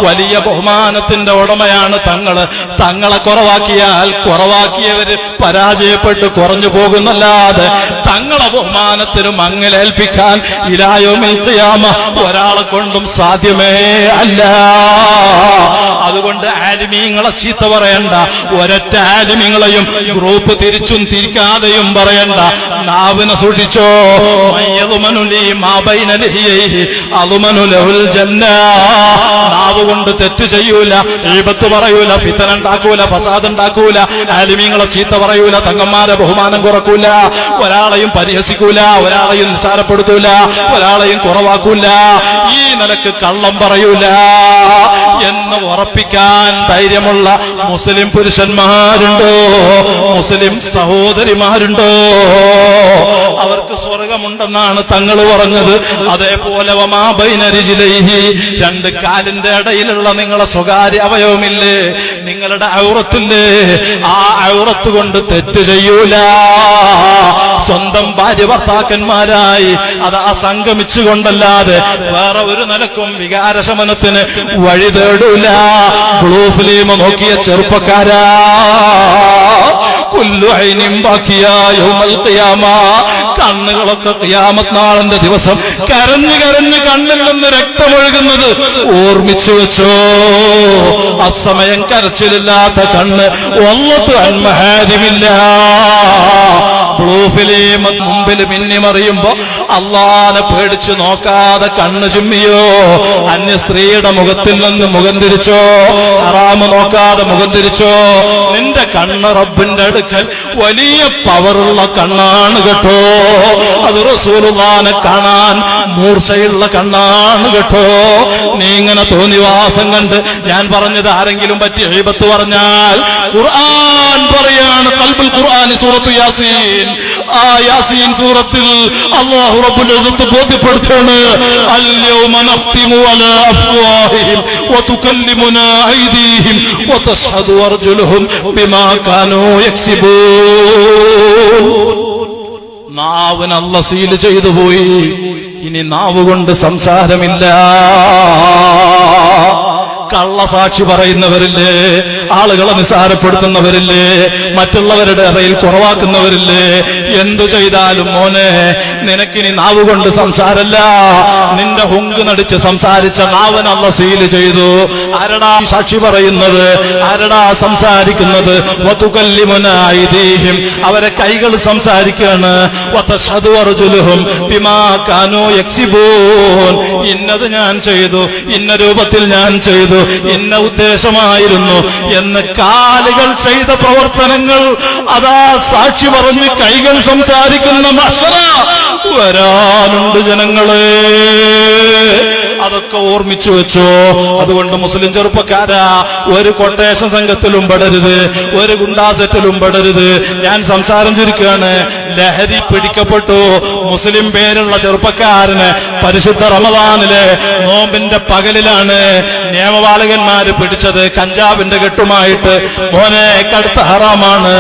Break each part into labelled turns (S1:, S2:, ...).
S1: വലിയ ബഹുമാനത്തിന്റെ ഉടമയാണ് തങ്ങള്. തങ്ങളെ കുറവാക്കിയവര് പരാജയപ്പെട്ട് കുറഞ്ഞു പോകുന്നല്ലാതെ തങ്ങളെ ബഹുമാനത്തിന് മങ്ങലേൽപ്പിക്കാൻ ഇലാ യൗമിൽ ഖിയാമ ഒരാളെ കൊണ്ടും സാധ്യമേ അല്ല. അതുകൊണ്ട് ആലിമീങ്ങളെ ചീത്ത പറയണ്ട. ഒരൊറ്റ ആലിമീങ്ങളെയും ഗ്രൂപ്പ് തിരിച്ചും തിരിക്കാതെയും പറയണ്ട. നാവിനെ സൂക്ഷിച്ചോ. നാവ് കൊണ്ട് തെറ്റ് ചെയ്യൂല, ഈബത്ത് പറയൂല, ഫിത്ന ഉണ്ടാക്കൂല, ഫസാദ് ഉണ്ടാക്കൂല, ആലിമീങ്ങളെ ചീത്ത പറയൂല, തങ്ങന്മാരെ ബഹുമാനം കുറക്കൂല, ഒരാളെയും പരിഹസിക്കൂല, ഒരാളെയും നിസ്സാരപ്പെടുത്തൂല, ഒരാളെയും കുറവാക്കൂല, ഈ നിലക്ക് കള്ളം പറയൂല എന്ന് ഉറപ്പിക്കാൻ ധൈര്യമുള്ള മുസ്ലിം പുരുഷന്മാരുണ്ടോ? മുസ്ലിം സഹോദരിമാരുണ്ടോ? അവർക്ക് സ്വർഗമുണ്ടെന്നാണ് തങ്ങൾ പറഞ്ഞത്. അതേപോലെ വമാ ബൈന റിജ്ലൈഹി, രണ്ട് കാലിന്റെ ഇടയിലുള്ള നിങ്ങളെ സ്വകാര്യ അവയവമില്ലേ, നിങ്ങളുടെ ഔറത്തില്ലേ, ആ ഔറത്ത് കൊണ്ട് തെറ്റ് ചെയ്യൂല. സ്വന്തം ഭാര്യ ഭർത്താക്കന്മാരായി അതാ സംഗമിച്ചുകൊണ്ടല്ലാതെ വേറെ ഒരു നിലക്കും വികാരശമനത്തിന് വഴി തേടൂല. ബ്ലൂ ഫിലിം നോക്കിയ ചെറുപ്പക്കാരാ, കുല്ലു ഐനിൻ ബാക്കിയാ യൗമൽ ഖിയാമ, കണ്ണുകളൊക്കെ ഖിയാമത്ത് നാളിന്റെ ദിവസം കരഞ്ഞു കരഞ്ഞ് കണ്ണിൽ നിന്ന് രക്തമൊഴുകുന്നത് ഓർമ്മിച്ചു വെച്ചോ. അസമയം കരച്ചിലില്ലാത്ത കണ്ണ് വല്ലത്തു അൻ മഹാരിമില്ല. ബ്ലൂ ഫിലിം മുമ്പിൽ മിന്നിമറിയുമ്പോ അള്ളാനെ പേടിച്ചു നോക്കാതെ കണ്ണ് ചിമ്മിയോ? അന്യ സ്ത്രീയുടെ മുഖത്തിൽ നിന്ന് മുഖം തിരിച്ചോ? ഹറാമ് നോക്കാതെ മുഖം തിരിച്ചോ? നിന്റെ കണ്ണ് റബ്ബിന്റെ അടുക്കൽ വലിയ പവറുള്ള കണ്ണാണ് കേട്ടോ. അത് റസൂലുള്ളാഹിനെ കാണാൻ മൂർച്ചയുള്ള കണ്ണാണ് കേട്ടോ. നീ ഇങ്ങനെ തോന്നിവാസം കണ്ട് ഞാൻ പറഞ്ഞത് ആരെങ്കിലും പറ്റി ഗീബത്ത് പറഞ്ഞാൽ ഖുർആൻ പറയാണ്, ഖൽബുൽ ഖുർആൻ സൂറത്തു യാസീൻ, ആ യാസീൻ സൂറത്തിൽ അല്ലാഹു റബ്ബുൽ ഇസ്സത്ത് ബോധ്യപ്പെടുത്താണ്, അൽ യൗമ നഖ്തിമു അലാ അഫ്വാഹിഹിം വതുകല്ലിമുനാ ഐദീഹിം വതശ്ഹദു അർജുലുഹും ബിമാ കാനൂ യക്സിബൂൻ. നാവിന് അല്ലാഹു സീൽ ചെയ്തു പോയി. ഇനി നാവ് കൊണ്ട് സംസാരമില്ല. കള്ളസാക്ഷി പറയുന്നവരില്ലേ, ആളുകളെ നിസാരപ്പെടുത്തുന്നവരില്ലേ, മറ്റുള്ളവരുടെ ഇടയിൽ കുറവാക്കുന്നവരില്ലേ, എന്തു ചെയ്താലും മോനെ നിനക്കിനി നാവ് കൊണ്ട് സംസാരല്ല. നിന്റെ ഹുങ്ക് നടിച്ച് സംസാരിച്ച നാവൻ അല്ലാഹു സീൽ ചെയ്തു. ആരടാ സാക്ഷി പറയുന്നത്? ആരടാ സംസാരിക്കുന്നത്? വതുകല്ലിമുനാ ഐദീഹിം, അവരെ കൈകൾ സംസാരിക്കുകയാണ്. വതശ്ഹദു അർജുലുഹും ബിമാ കാനൂ യക്സിബൂൻ, ഇന്നത് ഞാൻ ചെയ്തു, ഇന്ന രൂപത്തിൽ ഞാൻ ചെയ്തു, ഇന്ന ഉദ്ദേശമായിരുന്നു എന്ന് കാലുകൾ ചെയ്ത പ്രവർത്തനങ്ങൾ അതാ സാക്ഷി പറഞ്ഞ് കൈകൾ സംസാരിക്കുന്ന മഹ്ശറ വരാനുണ്ട് ജനങ്ങളെ. അതൊക്കെ ഓർമ്മിച്ചു വെച്ചോ. അതുകൊണ്ട് മുസ്ലിം ചെറുപ്പക്കാരാ, ഒരു കൊട്ടേഷൻ സംഘത്തിലും പെടരുത്, ഒരു ഗുണ്ടാസെറ്റിലും പെടരുത്. ഞാൻ സംസാരം ചുരുക്കുകയാണ്. ലഹരി പിടിക്കപ്പെട്ടു. മുസ്ലിം പേരുള്ള ചെറുപ്പക്കാരന് പരിശുദ്ധ റമദാനിലെ നോമ്പിന്റെ പകലിലാണ് നിയമപാലകന്മാര് പിടിച്ചത് കഞ്ചാവിന്റെ കെട്ടുമായിട്ട്. മോനെ കടുത്ത ഹറാമാണ്.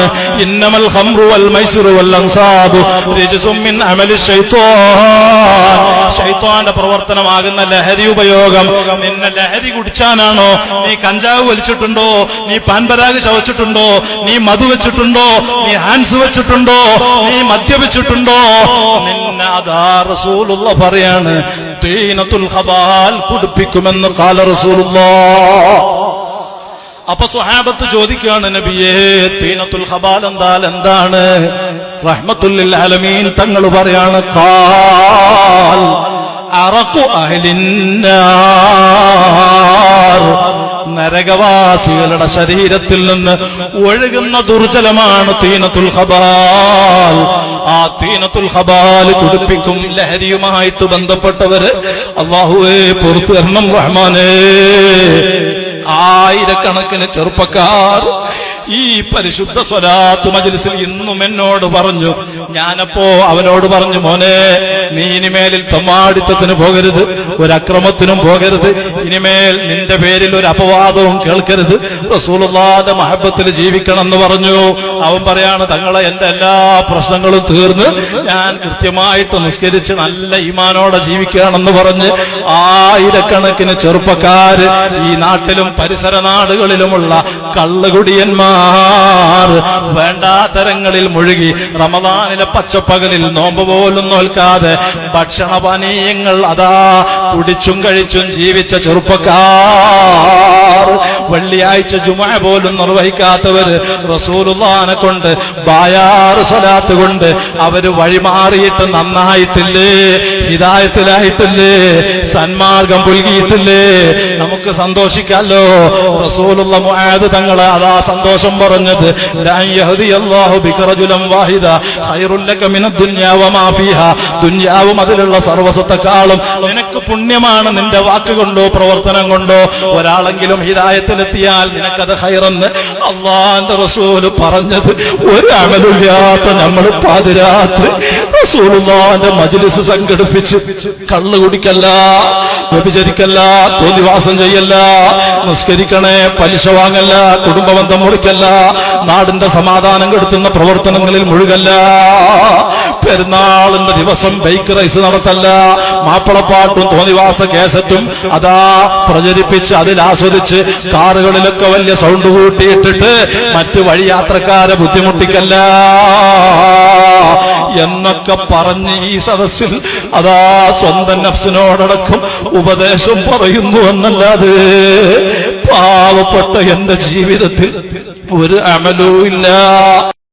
S1: ഇന്നമൽ ഖംറു വൽ മൈസിറു വൽ അൻസാബു റിജ്സും മിൻ അമലി ശൈത്വാൻ, ശൈത്വാന്റെ പ്രവർത്തനമാകുന്ന ലഹരി ഉപയോഗം. നിന്നെ ലഹരി കുടിച്ചാനാണോ? നീ കഞ്ചാവ് വലിച്ചിട്ടുണ്ടോ? നീ പാൻപരാഗ് ചവച്ചിട്ടുണ്ടോ? നീ മധു വെച്ചിട്ടുണ്ടോ? നീ ഹാൻസ് വെച്ചിട്ടുണ്ടോ? നീ മദ്യപിച്ചിട്ടുണ്ടോ? നിന്നെ അതാ റസൂലുള്ളാഹി പറയാണ്, തീനത്തുൽ ഖബാൽ കുടിപ്പിക്കുമെന്ന് ഖാല റസൂലുള്ളാഹി. അപ്പൊ സ്വഹാബത്ത് ചോദിക്കുകയാണ്, നബിയേ തീനത്തുൽ ഖബാൽ എന്താണ്? റഹ്മത്തുൽ ലിൽ ആലമീൻ തങ്ങൾ പറയാണ്, ഖാൽ അറഖു അഹ്ലിന്നാർ, നരകവാസികളുടെ ശരീരത്തിൽ നിന്ന് ഒഴുകുന്ന ദുർജലമാണ് തീനത്തുൽ ഖബാൽ. ആ തീനത്തുൽ ഖബാൽ കുടിപ്പിക്കും. ലഹരിയുമായിട്ട് ബന്ധപ്പെട്ടവര് അല്ലാഹുവേ പുറത്തു തരണം റഹ്മാനേ. ആയിരക്കണക്കിന് ചെറുപ്പക്കാർ ഈ പരിശുദ്ധ സ്വലാത്ത് മജ്ലിസിൽ ഇന്നും എന്നോട് പറഞ്ഞു. ഞാനപ്പോ അവനോട് പറഞ്ഞു, മോനെ, നീ ഇനിമേലിൽ തമ്മാടിത്തത്തിന് പോകരുത്, ഒരു അക്രമത്തിനും പോകരുത്, ഇനിമേൽ നിന്റെ പേരിൽ ഒരു അപവാദവും കേൾക്കരുത്, റസൂലുള്ളാഹിന്റെ മഹബത്തിൽ ജീവിക്കണം എന്ന് പറഞ്ഞു. അവൻ പറയാണ്, തങ്ങളെ എന്റെ എല്ലാ പ്രശ്നങ്ങളും തീർന്ന് ഞാൻ കൃത്യമായിട്ട് നിസ്കരിച്ച് നല്ല ഈമാനോടെ ജീവിക്കുകയാണെന്ന് പറഞ്ഞ് ആയിരക്കണക്കിന് ചെറുപ്പക്കാര് ഈ നാട്ടിലും പരിസര നാടുകളിലുമുള്ള കള്ളുകുടിയന്മാർ വേണ്ടാത്തരങ്ങളിൽ മുഴുകി റമദാനിലെ പച്ചപ്പകലിൽ നോമ്പ് പോലും നോൽക്കാതെ ഭക്ഷണപാനീയങ്ങൾ അതാ കുടിച്ചും കഴിച്ചും ജീവിച്ച ചെറുപ്പക്കാർ, വെള്ളിയാഴ്ച ജുമുഅ പോലും നിർവഹിക്കാത്തവര് റസൂലുള്ളാഹിനെ കൊണ്ട് ബായാറ് സ്വലാത്ത് കൊണ്ട് അവര് വഴിമാറിയിട്ട് നന്നായിട്ടില്ലേ, ഹിദായത്തിലായിട്ടില്ലേ, സന്മാർഗം പുൽകിയിട്ടില്ലേ? നമുക്ക് സന്തോഷിക്കാലോ. റസൂലുള്ള മുആദ് തങ്ങളെ അതാ സന്തോഷം പറഞ്ഞത്, ലാ യഹ്ദിയല്ലാഹു ബിക റജുലൻ വാഹിദ ഖൈറുൻ ലക മിനദ് ദുനിയാ വമാ ഫീഹാ, ദുനിയാവും അതിലുള്ള സർവ്വസത്തെക്കാളും നിനക്ക് പുണ്യമാണ് നിന്റെ വാക്കുകൊണ്ടോ പ്രവർത്തനം കൊണ്ടോ ഒരാളെങ്കിലും ഹിദായത്തിലെത്തിയാൽ നിനക്കത് ഖൈറെന്ന് അല്ലാഹുവിന്റെ റസൂൽ പറഞ്ഞത്. ഒരു അമലുമില്ലാത്ത നമ്മൾ പാതിരാത്രി റസൂലുള്ളാഹിന്റെ മജ്ലിസ് സംഘടിപ്പിച്ച് കള്ളു കുടിക്കല്ല, വ്യഭിചരിക്കല്ല, തോന്നിവാസം ചെയ്യല്ല, നിസ്കരിക്കണേ, പലിശ വാങ്ങല്ല, കുടുംബബന്ധം മുറിക്കല്ല, നാടിന്റെ സമാധാനം കെടുത്തുന്ന പ്രവർത്തനങ്ങളിൽ മുഴുകല്ല, പെരുന്നാളിന്റെ ദിവസം ബൈക്ക് റൈസ് നടത്തല്ല, മാപ്പിളപ്പാട്ടും തോന്നിവാസ കേസറ്റും അതാ പ്രചരിപ്പിച്ച് അതിൽ ആസ്വദിച്ച് കാറുകളിലൊക്കെ വലിയ സൗണ്ട് കൂട്ടിയിട്ടിട്ട് മറ്റു വഴിയാത്രക്കാരെ ബുദ്ധിമുട്ടിക്കല്ല എന്നൊക്കെ പറഞ്ഞ് ഈ സദസ്സിൽ അതാ സ്വന്തം നഫ്സിനോടടക്കം ഉപദേശം പറയുന്നു എന്നല്ലാതെ പാവപ്പെട്ട എന്റെ ജീവിതത്തിൽ ഒരു അമലും ഇല്ല.